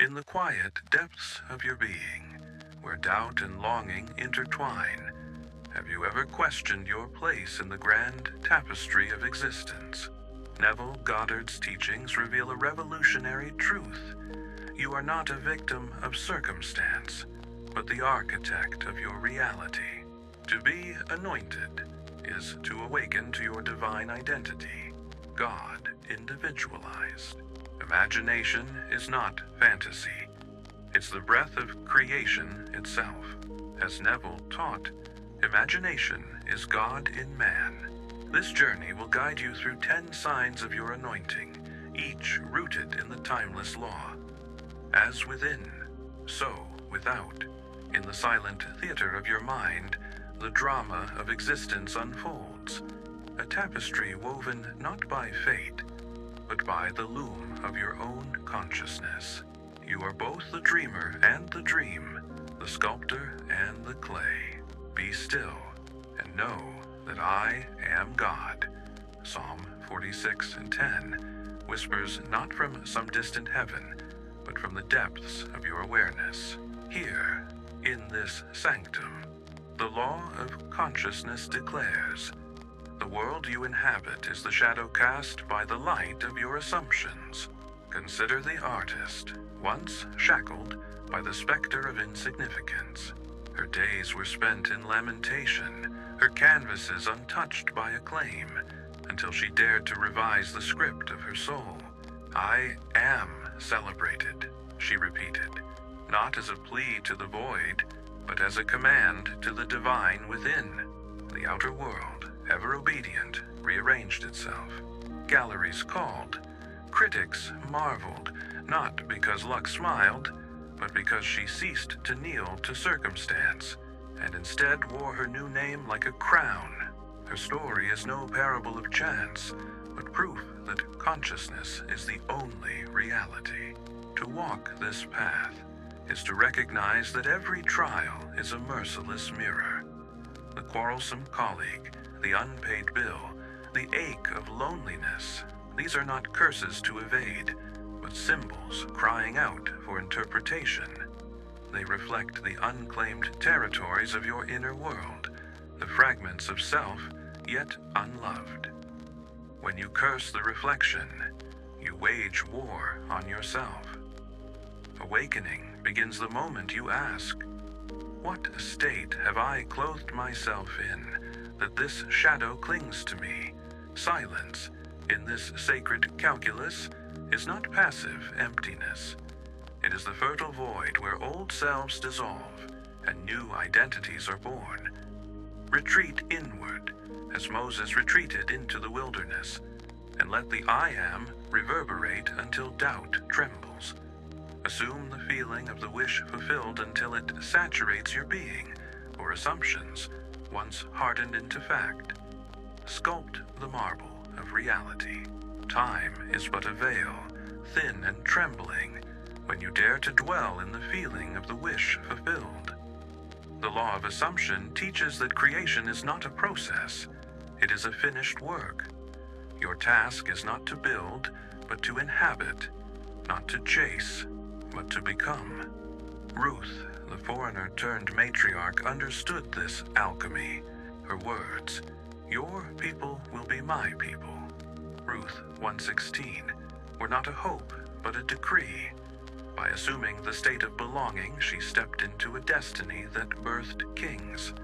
In the quiet depths of your being, where doubt and longing intertwine, have you ever questioned your place in the grand tapestry of existence? Neville Goddard's teachings reveal a revolutionary truth. You are not a victim of circumstance, but the architect of your reality. To be anointed is to awaken to your divine identity, God individualized. Imagination is not fantasy. It's the breath of creation itself. As Neville taught, imagination is God in man. This journey will guide you through 10 signs of your anointing, each rooted in the timeless law. As within, so without. In the silent theater of your mind, the drama of existence unfolds, a tapestry woven not by fate, but by the loom of your own consciousness. You are both the dreamer and the dream, the sculptor and the clay. Be still and know that I am God. Psalm 46:10 whispers not from some distant heaven, but from the depths of your awareness. Here, in this sanctum, the law of consciousness declares, the world you inhabit is the shadow cast by the light of your assumptions. Consider the artist, once shackled by the specter of insignificance. Her days were spent in lamentation, her canvases untouched by acclaim, until she dared to revise the script of her soul. I am celebrated, she repeated, not as a plea to the void, but as a command to the divine within. The outer world, ever obedient, rearranged itself. Galleries called. Critics marveled, not because luck smiled, but because she ceased to kneel to circumstance, and instead wore her new name like a crown. Her story is no parable of chance, but proof that consciousness is the only reality. To walk this path is to recognize that every trial is a merciless mirror. The quarrelsome colleague, the unpaid bill, the ache of loneliness, these are not curses to evade, but symbols crying out for interpretation. They reflect the unclaimed territories of your inner world, the fragments of self, yet unloved. When you curse the reflection, you wage war on yourself. Awakening begins the moment you ask, what state have I clothed myself in, that this shadow clings to me? Silence, in this sacred calculus, is not passive emptiness. It is the fertile void where old selves dissolve and new identities are born. Retreat inward, as Moses retreated into the wilderness, and let the I am reverberate until doubt trembles. Assume the feeling of the wish fulfilled until it saturates your being, or assumptions, once hardened into fact. Sculpt the marble of reality. Time is but a veil, thin and trembling, when you dare to dwell in the feeling of the wish fulfilled. The law of assumption teaches that creation is not a process, it is a finished work. Your task is not to build, but to inhabit, not to chase, but to become. Ruth, the foreigner turned matriarch, understood this alchemy. Her words, "Your people will be my people," Ruth 1:16, were not a hope, but a decree. By assuming the state of belonging, she stepped into a destiny that birthed kings.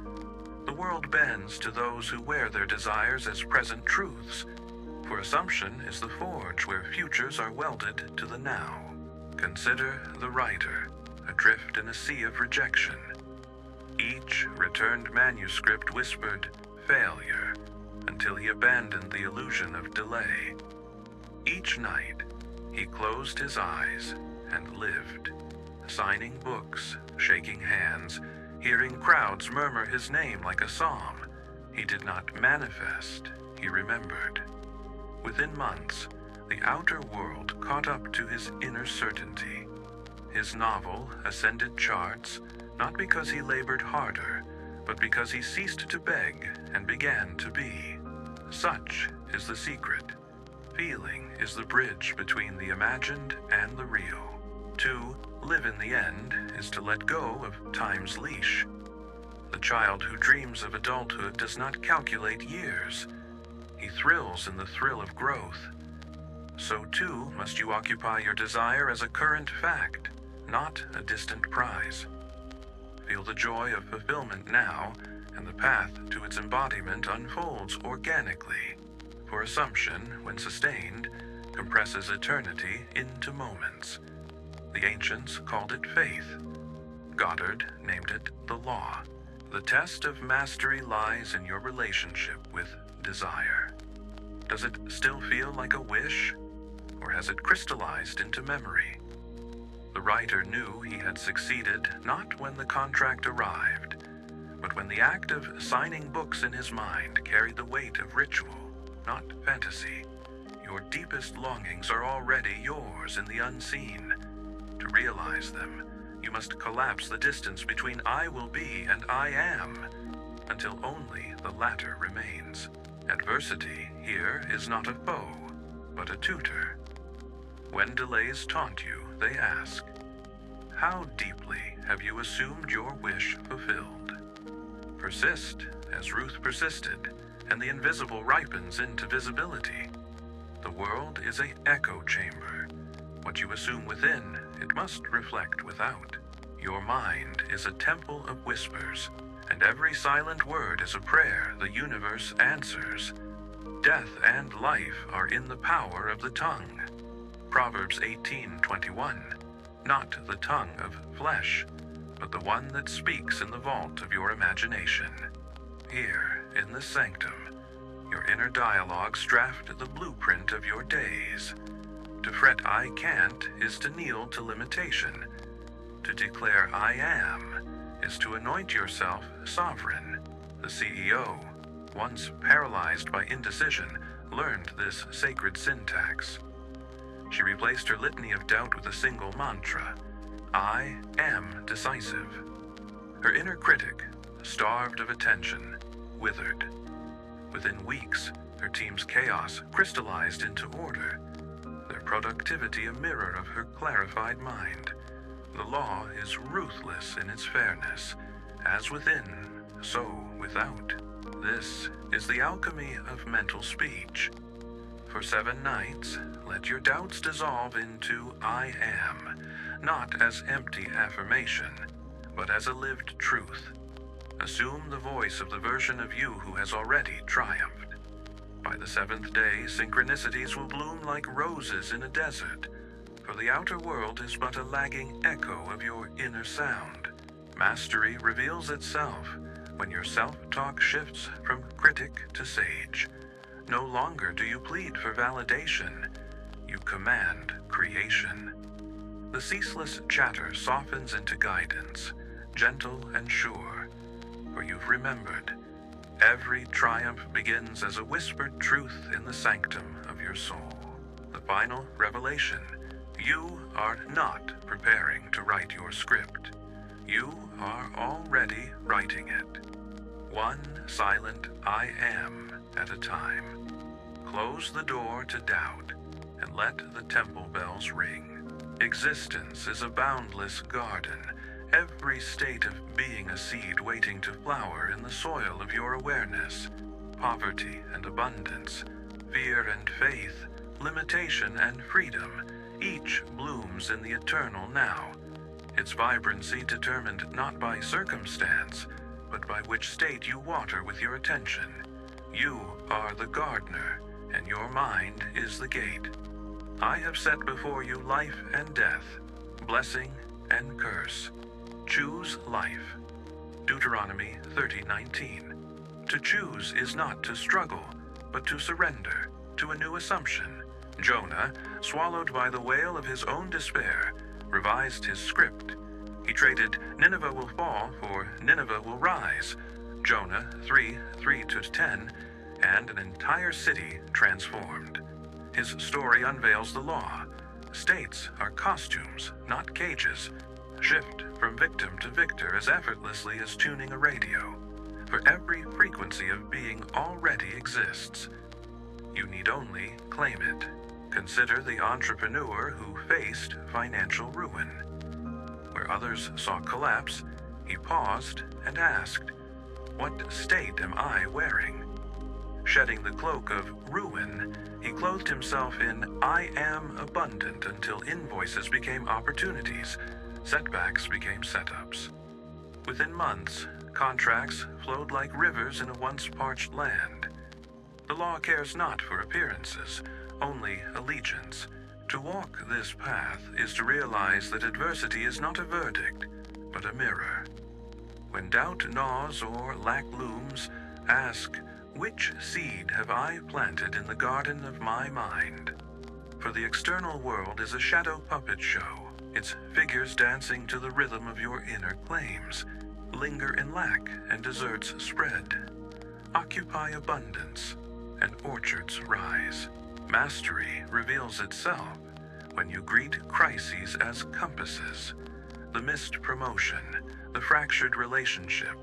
The world bends to those who wear their desires as present truths, for assumption is the forge where futures are welded to the now. Consider the writer, adrift in a sea of rejection. Each returned manuscript whispered, failure, until he abandoned the illusion of delay. Each night, he closed his eyes and lived, signing books, shaking hands, hearing crowds murmur his name like a psalm. He did not manifest, he remembered. Within months, the outer world caught up to his inner certainty. His novel ascended charts, not because he labored harder, but because he ceased to beg and began to be. Such is the secret. Feeling is the bridge between the imagined and the real. To live in the end is to let go of time's leash. The child who dreams of adulthood does not calculate years. He thrills in the thrill of growth. So too must you occupy your desire as a current fact, not a distant prize. Feel the joy of fulfillment now, and the path to its embodiment unfolds organically, for assumption, when sustained, compresses eternity into moments. The ancients called it faith. Goddard named it the law. The test of mastery lies in your relationship with desire. Does it still feel like a wish, or has it crystallized into memory? The writer knew he had succeeded not when the contract arrived, but when the act of signing books in his mind carried the weight of ritual, not fantasy. Your deepest longings are already yours in the unseen. To realize them, you must collapse the distance between I will be and I am, until only the latter remains. Adversity here is not a foe, but a tutor. When delays taunt you, they ask, how deeply have you assumed your wish fulfilled? Persist, as Ruth persisted, and the invisible ripens into visibility. The world is an echo chamber. What you assume within, it must reflect without. Your mind is a temple of whispers, and every silent word is a prayer the universe answers. Death and life are in the power of the tongue. Proverbs 18:21. Not the tongue of flesh, but the one that speaks in the vault of your imagination. Here, in the sanctum, your inner dialogues draft the blueprint of your days. To fret I can't is to kneel to limitation. To declare I am is to anoint yourself sovereign. The CEO, once paralyzed by indecision, learned this sacred syntax. She replaced her litany of doubt with a single mantra: I am decisive. Her inner critic, starved of attention, withered. Within weeks, her team's chaos crystallized into order, their productivity a mirror of her clarified mind. The law is ruthless in its fairness, as within, so without. This is the alchemy of mental speech. For 7 nights, let your doubts dissolve into I am, not as empty affirmation, but as a lived truth. Assume the voice of the version of you who has already triumphed. By the 7th day, synchronicities will bloom like roses in a desert, for the outer world is but a lagging echo of your inner sound. Mastery reveals itself when your self-talk shifts from critic to sage. No longer do you plead for validation, you command creation. The ceaseless chatter softens into guidance, gentle and sure, for you've remembered. Every triumph begins as a whispered truth in the sanctum of your soul. The final revelation: you are not preparing to write your script. You are already writing it. One silent I am at a time. Close the door to doubt and let the temple bells ring. Existence is a boundless garden, every state of being a seed waiting to flower in the soil of your awareness. Poverty and abundance, fear and faith, limitation and freedom, each blooms in the eternal now, its vibrancy determined not by circumstance, but by which state you water with your attention. You are the gardener, and your mind is the gate. I have set before you life and death, blessing and curse. Choose life. Deuteronomy 30:19. To choose is not to struggle, but to surrender to a new assumption. Jonah, swallowed by the whale of his own despair, revised his script. He traded Nineveh will fall for Nineveh will rise, Jonah 3:3-10, and an entire city transformed. His story unveils the law. States are costumes, not cages. Shift from victim to victor as effortlessly as tuning a radio. For every frequency of being already exists. You need only claim it. Consider the entrepreneur who faced financial ruin. where others saw collapse, he paused and asked, "What state am I wearing?" Shedding the cloak of ruin, he clothed himself in "I am abundant" until invoices became opportunities, setbacks became setups. Within months, contracts flowed like rivers in a once parched land. The law cares not for appearances, only allegiance. To walk this path is to realize that adversity is not a verdict, but a mirror. When doubt gnaws or lack looms, ask, "Which seed have I planted in the garden of my mind?" For the external world is a shadow puppet show, its figures dancing to the rhythm of your inner claims. Linger in lack, and deserts spread. Occupy abundance, and orchards rise. Mastery reveals itself when you greet crises as compasses. The missed promotion, the fractured relationship.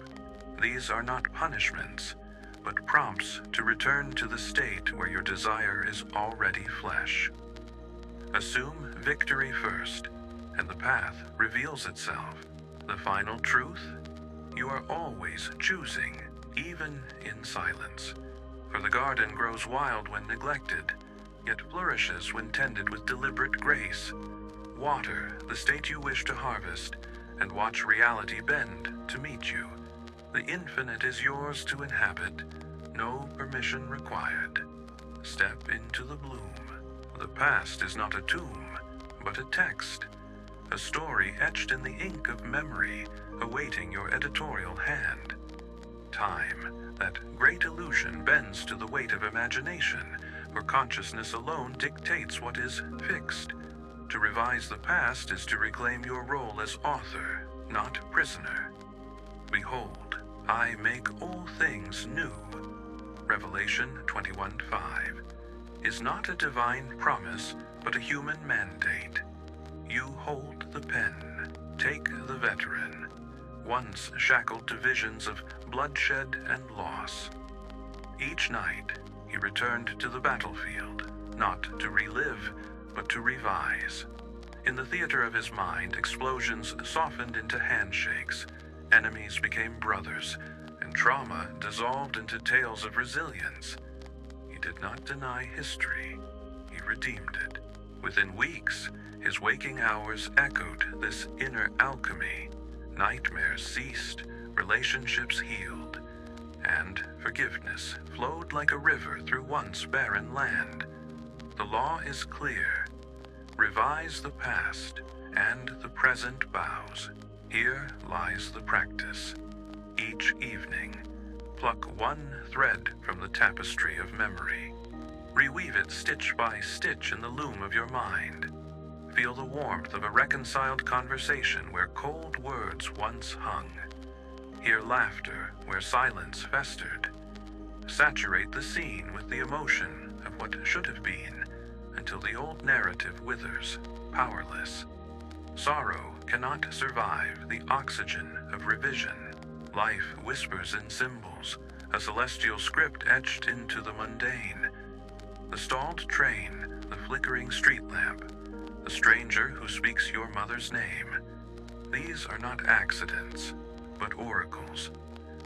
These are not punishments, but prompts to return to the state where your desire is already flesh. Assume victory first, and the path reveals itself. The final truth? You are always choosing, even in silence. For the garden grows wild when neglected, yet flourishes when tended with deliberate grace. Water the state you wish to harvest, and watch reality bend to meet you. The infinite is yours to inhabit, no permission required. Step into the bloom. The past is not a tomb, but a text, a story etched in the ink of memory, awaiting your editorial hand. Time, that great illusion, bends to the weight of imagination, for consciousness alone dictates what is fixed. To revise the past is to reclaim your role as author, not prisoner. Behold, I make all things new. Revelation 21:5 is not a divine promise, but a human mandate. You hold the pen, take the veteran, once shackled to visions of bloodshed and loss. Each night, he returned to the battlefield, not to relive, but to revise. In the theater of his mind, explosions softened into handshakes, enemies became brothers, and trauma dissolved into tales of resilience. He did not deny history, he redeemed it. Within weeks, his waking hours echoed this inner alchemy. Nightmares ceased, relationships healed, and forgiveness flowed like a river through once barren land. The law is clear. Revise the past, and the present bows. Here lies the practice. Each evening, pluck one thread from the tapestry of memory. Reweave it stitch by stitch in the loom of your mind. Feel the warmth of a reconciled conversation where cold words once hung. Hear laughter where silence festered. Saturate the scene with the emotion of what should have been, until the old narrative withers, powerless. Sorrow cannot survive the oxygen of revision. Life whispers in symbols, a celestial script etched into the mundane. The stalled train, the flickering street lamp, the stranger who speaks your mother's name. These are not accidents, but oracles.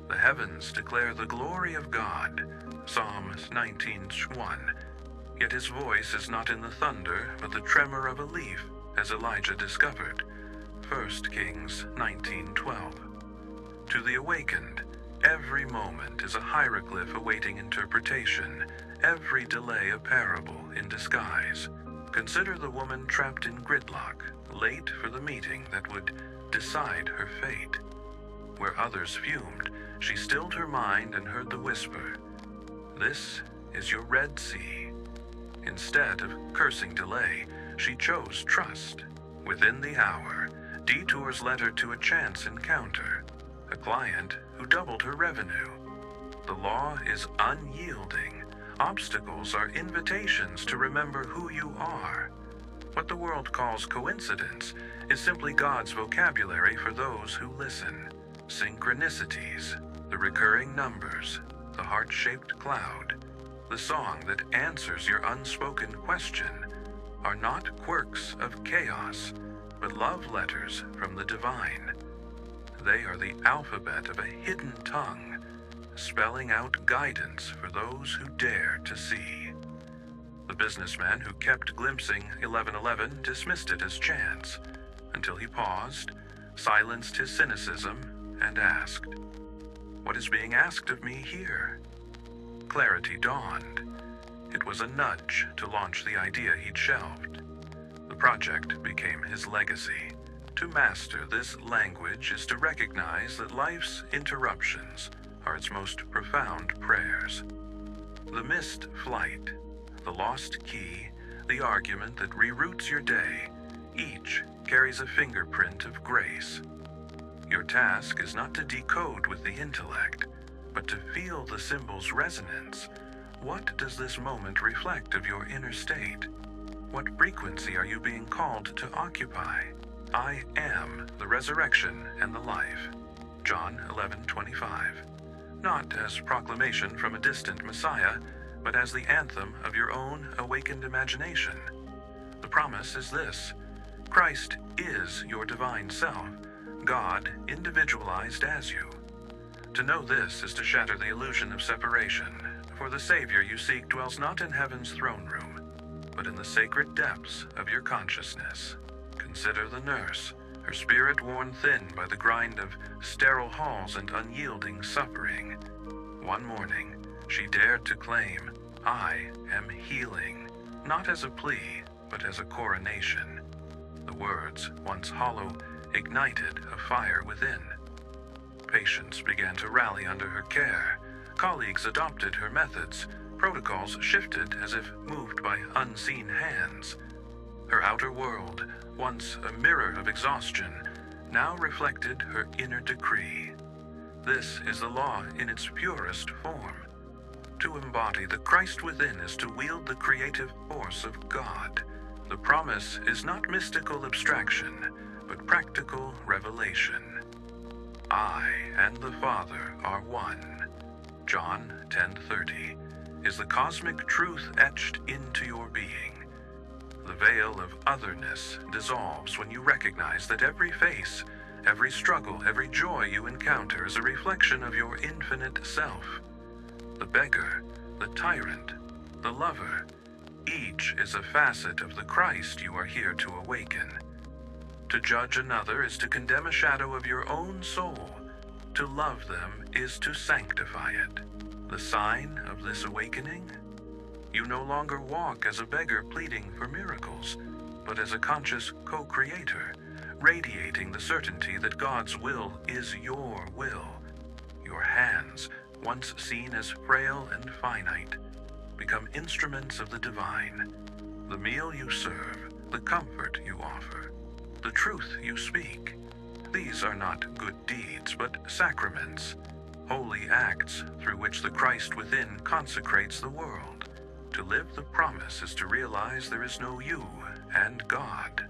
The heavens declare the glory of God, Psalms 19:1. Yet his voice is not in the thunder, but the tremor of a leaf, as Elijah discovered, 1 Kings 19:12. To the awakened, every moment is a hieroglyph awaiting interpretation, every delay a parable in disguise. Consider the woman trapped in gridlock, late for the meeting that would decide her fate. Where others fumed, she stilled her mind and heard the whisper, "This is your Red Sea." Instead of cursing delay, she chose trust. Within the hour, detours led her to a chance encounter, a client who doubled her revenue. The law is unyielding. Obstacles are invitations to remember who you are. What the world calls coincidence is simply God's vocabulary for those who listen. Synchronicities, the recurring numbers, the heart-shaped cloud, the song that answers your unspoken question, are not quirks of chaos, but but love letters from the divine. They are the alphabet of a hidden tongue, spelling out guidance for those who dare to see. The businessman who kept glimpsing 1111 dismissed it as chance, until he paused, silenced his cynicism, and asked, "What is being asked of me here?" Clarity dawned. It was a nudge to launch the idea he'd shelved. The project became his legacy. To master this language is to recognize that life's interruptions are its most profound prayers. The missed flight, the lost key, the argument that reroutes your day, each carries a fingerprint of grace. Your task is not to decode with the intellect, but to feel the symbol's resonance. What does this moment reflect of your inner state? What frequency are you being called to occupy? I am the resurrection and the life. John 11:25. Not as proclamation from a distant Messiah, but as the anthem of your own awakened imagination. The promise is this: Christ is your divine self, God individualized as you. To know this is to shatter the illusion of separation, for the Savior you seek dwells not in heaven's throne room, but in the sacred depths of your consciousness. Consider the nurse, her spirit worn thin by the grind of sterile halls and unyielding suffering. One morning, she dared to claim, "I am healing," not as a plea, but as a coronation. The words, once hollow, ignited a fire within. Patients began to rally under her care. Colleagues adopted her methods. Protocols shifted as if moved by unseen hands. Her outer world, once a mirror of exhaustion, now reflected her inner decree. This is the law in its purest form. To embody the Christ within is to wield the creative force of God. The promise is not mystical abstraction, but practical revelation. I and the Father are one. John 10:30 is the cosmic truth etched into your being. The veil of otherness dissolves when you recognize that every face, every struggle, every joy you encounter is a reflection of your infinite self. The beggar, the tyrant, the lover, each is a facet of the Christ you are here to awaken. To judge another is to condemn a shadow of your own soul. To love them is to sanctify it. The sign of this awakening? You no longer walk as a beggar pleading for miracles, but as a conscious co-creator, radiating the certainty that God's will is your will. Your hands, once seen as frail and finite, become instruments of the divine. The meal you serve, the comfort you offer, the truth you speak. These are not good deeds, but sacraments, holy acts through which the Christ within consecrates the world. To live the promise is to realize there is no you and God.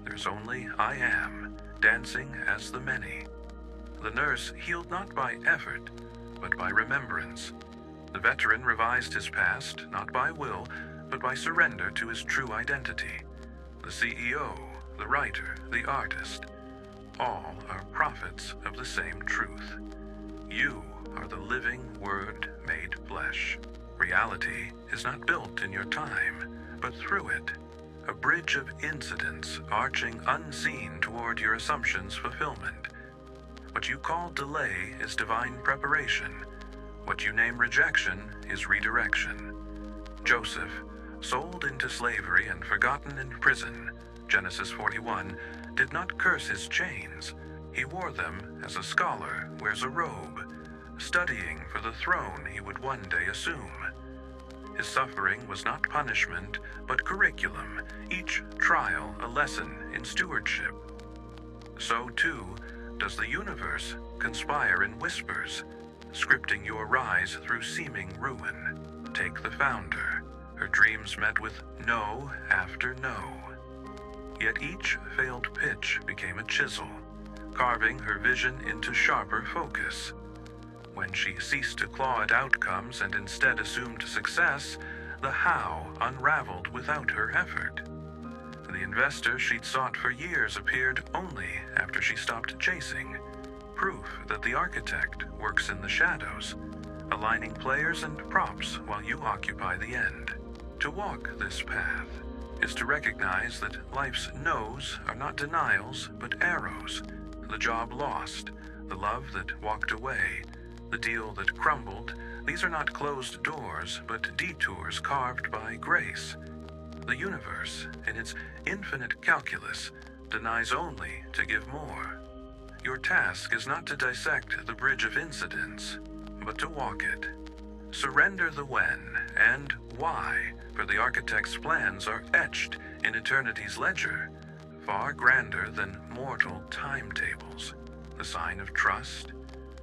There's only I am, dancing as the many. The nurse healed not by effort, but by remembrance. The veteran revised his past, not by will, but by surrender to his true identity. The CEO, the writer, the artist, all are prophets of the same truth. You are the living Word made flesh. Reality is not built in your time, but through it. A bridge of incidents arching unseen toward your assumptions' fulfillment. What you call delay is divine preparation. What you name rejection is redirection. Joseph, sold into slavery and forgotten in prison, Genesis 41, did not curse his chains. He wore them as a scholar wears a robe, studying for the throne he would one day assume. His suffering was not punishment, but curriculum, each trial a lesson in stewardship. So too does the universe conspire in whispers, scripting your rise through seeming ruin. Take the founder. Her dreams met with no after no. Yet each failed pitch became a chisel, carving her vision into sharper focus. When she ceased to claw at outcomes and instead assumed success, the how unraveled without her effort. The investor she'd sought for years appeared only after she stopped chasing. Proof that the architect works in the shadows, aligning players and props while you occupy the end. To walk this path is to recognize that life's no's are not denials, but arrows. The job lost, the love that walked away, the deal that crumbled, these are not closed doors, but detours carved by grace. The universe, in its infinite calculus, denies only to give more. Your task is not to dissect the bridge of incidents, but to walk it. Surrender the when and why, for the architect's plans are etched in eternity's ledger, far grander than mortal timetables. The sign of trust,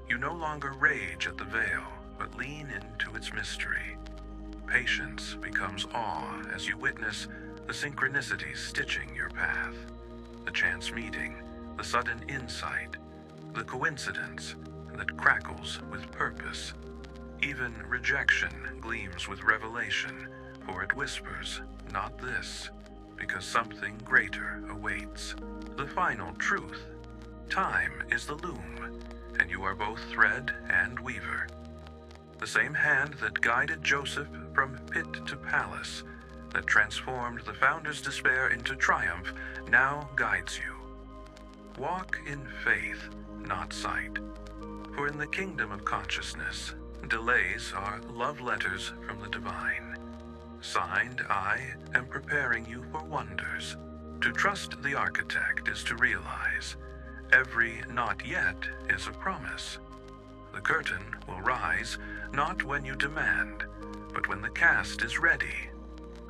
you no longer rage at the veil, but lean into its mystery. Patience becomes awe as you witness the synchronicities stitching your path. The chance meeting, the sudden insight, the coincidence that crackles with purpose. Even rejection gleams with revelation, for it whispers, "Not this," because something greater awaits. The final truth, time is the loom, and you are both thread and weaver. The same hand that guided Joseph from pit to palace, that transformed the founder's despair into triumph, now guides you. Walk in faith, not sight. For in the kingdom of consciousness, delays are love letters from the divine. Signed, I am preparing you for wonders. To trust the architect is to realize every not yet is a promise. The curtain will rise not when you demand, but when the cast is ready.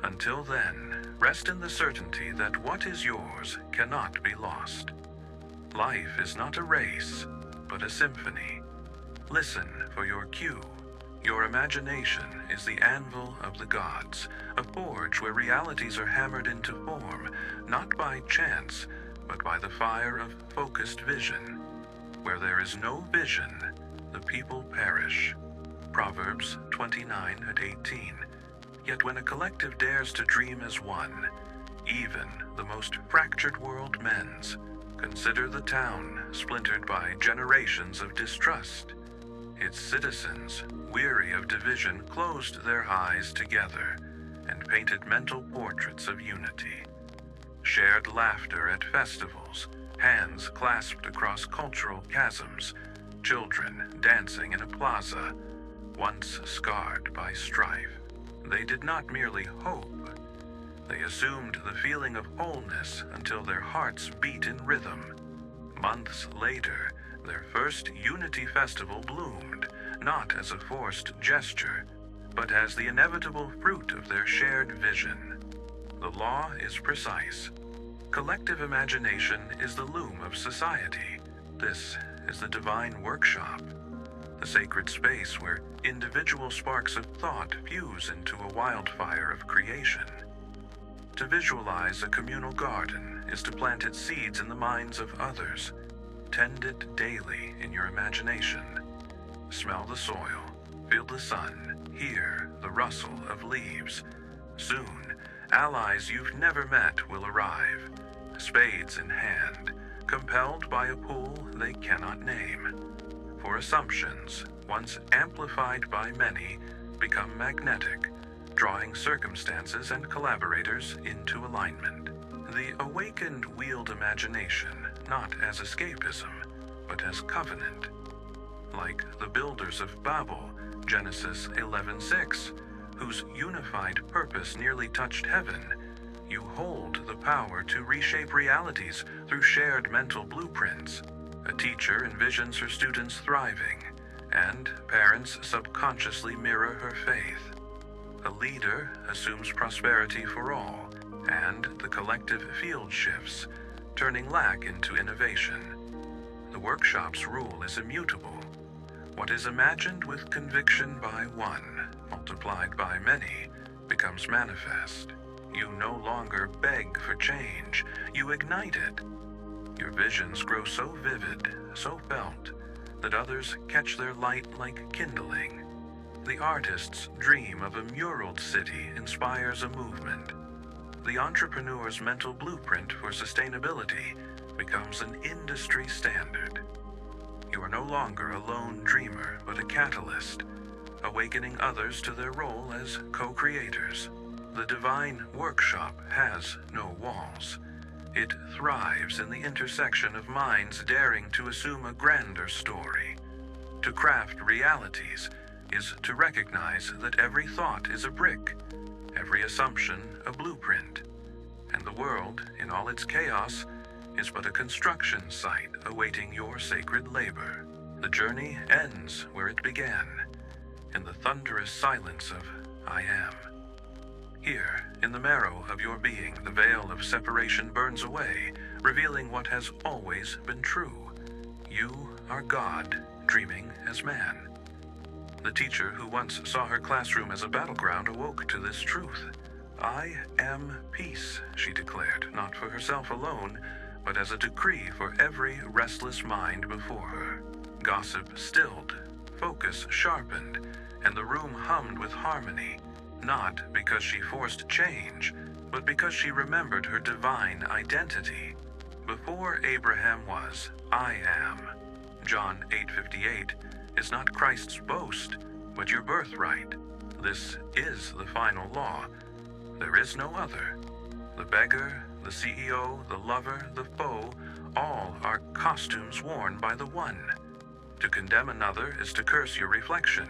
Until then, rest in the certainty that what is yours cannot be lost. Life is not a race, but a symphony. Listen for your cue. Your imagination is the anvil of the gods, a forge where realities are hammered into form, not by chance, but by the fire of focused vision. Where there is no vision, the people perish. Proverbs 29:18. Yet when a collective dares to dream as one, even the most fractured world mends. Consider the town splintered by generations of distrust. Its citizens, weary of division, closed their eyes together and painted mental portraits of unity. Shared laughter at festivals, hands clasped across cultural chasms, children dancing in a plaza, once scarred by strife. They did not merely hope. They assumed the feeling of wholeness until their hearts beat in rhythm. Months later, their first Unity Festival bloomed, not as a forced gesture, but as the inevitable fruit of their shared vision. The law is precise. Collective imagination is the loom of society. This is the divine workshop, the sacred space where individual sparks of thought fuse into a wildfire of creation. To visualize a communal garden is to plant its seeds in the minds of others. Tend it daily in your imagination. Smell the soil, feel the sun, hear the rustle of leaves. Soon, allies you've never met will arrive, spades in hand, compelled by a pull they cannot name. For assumptions, once amplified by many, become magnetic, drawing circumstances and collaborators into alignment. The awakened wield imagination not as escapism, but as covenant. Like the builders of Babel, Genesis 11:6, whose unified purpose nearly touched heaven, you hold the power to reshape realities through shared mental blueprints. A teacher envisions her students thriving, and parents subconsciously mirror her faith. A leader assumes prosperity for all, and the collective field shifts, turning lack into innovation. The workshop's rule is immutable. What is imagined with conviction by one, multiplied by many, becomes manifest. You no longer beg for change, you ignite it. Your visions grow so vivid, so felt, that others catch their light like kindling. The artist's dream of a muraled city inspires a movement. the entrepreneur's mental blueprint for sustainability becomes an industry standard. You are no longer a lone dreamer, but a catalyst, awakening others to their role as co-creators. The divine workshop has no walls. It thrives in the intersection of minds daring to assume a grander story. To craft realities is to recognize that every thought is a brick, every assumption a blueprint, and the world, in all its chaos, is but a construction site awaiting your sacred labor. The journey ends where it began, in the thunderous silence of I am. Here, in the marrow of your being, the veil of separation burns away, revealing what has always been true. You are God, dreaming as man. The teacher who once saw her classroom as a battleground awoke to this truth. I am peace, she declared, not for herself alone, but as a decree for every restless mind before her. Gossip stilled, focus sharpened, and the room hummed with harmony, not because she forced change, but because she remembered her divine identity. Before Abraham was, I am. John 8:58 is not Christ's boast, but your birthright. This is the final law. There is no other. The beggar, the CEO, the lover, the foe, all are costumes worn by the one. To condemn another is to curse your reflection.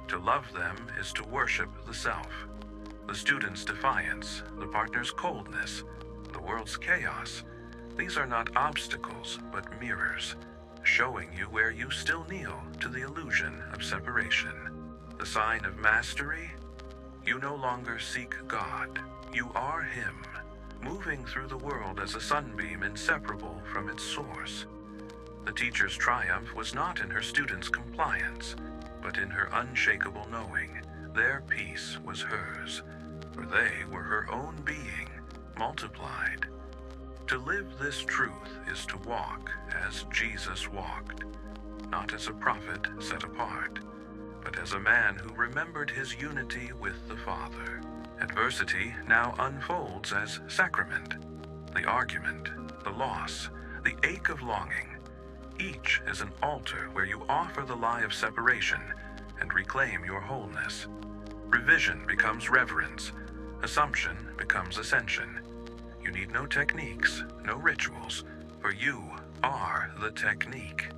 To love them is to worship the self. The student's defiance, the partner's coldness, the world's chaos, these are not obstacles, but mirrors, showing you where you still kneel to the illusion of separation. The sign of mastery? You no longer seek God. You are Him, moving through the world as a sunbeam inseparable from its source. The teacher's triumph was not in her students' compliance, but in her unshakable knowing. Their peace was hers, for they were her own being, multiplied. To live this truth is to walk as Jesus walked, not as a prophet set apart, but as a man who remembered his unity with the Father. Adversity now unfolds as sacrament, the argument, the loss, the ache of longing. Each is an altar where you offer the lie of separation and reclaim your wholeness. Revision becomes reverence. Assumption becomes ascension. You need no techniques, no rituals, for you are the technique.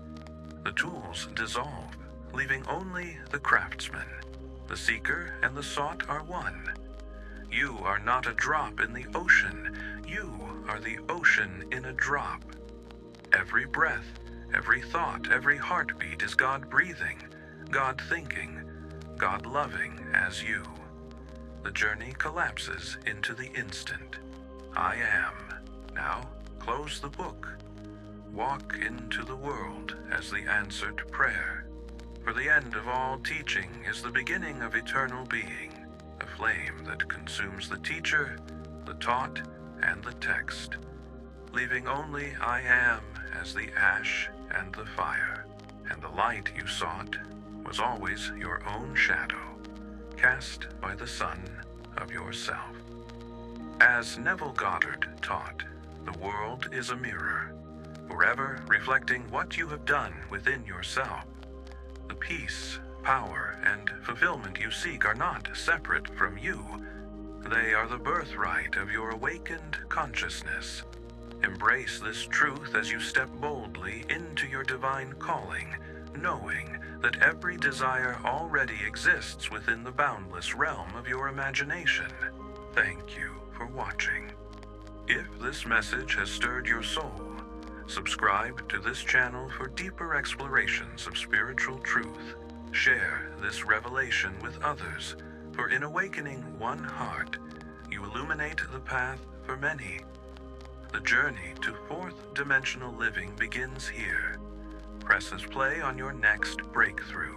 The tools dissolve, leaving only the craftsman. The seeker and the sought are one. You are not a drop in the ocean. You are the ocean in a drop. Every breath, every thought, every heartbeat is God breathing, God thinking, God loving as you. The journey collapses into the instant. I am. Now, close the book. Walk into the world as the answered prayer. For the end of all teaching is the beginning of eternal being, a flame that consumes the teacher, the taught, and the text, leaving only I am as the ash and the fire. And the light you sought was always your own shadow, cast by the sun of yourself. As Neville Goddard taught, the world is a mirror, forever reflecting what you have done within yourself. The peace, power, and fulfillment you seek are not separate from you. They are the birthright of your awakened consciousness. Embrace this truth as you step boldly into your divine calling, knowing that every desire already exists within the boundless realm of your imagination. Thank you for watching. If this message has stirred your soul, subscribe to this channel for deeper explorations of spiritual truth. Share this revelation with others, for in awakening one heart, you illuminate the path for many. The journey to fourth-dimensional living begins here. Press play on your next breakthrough.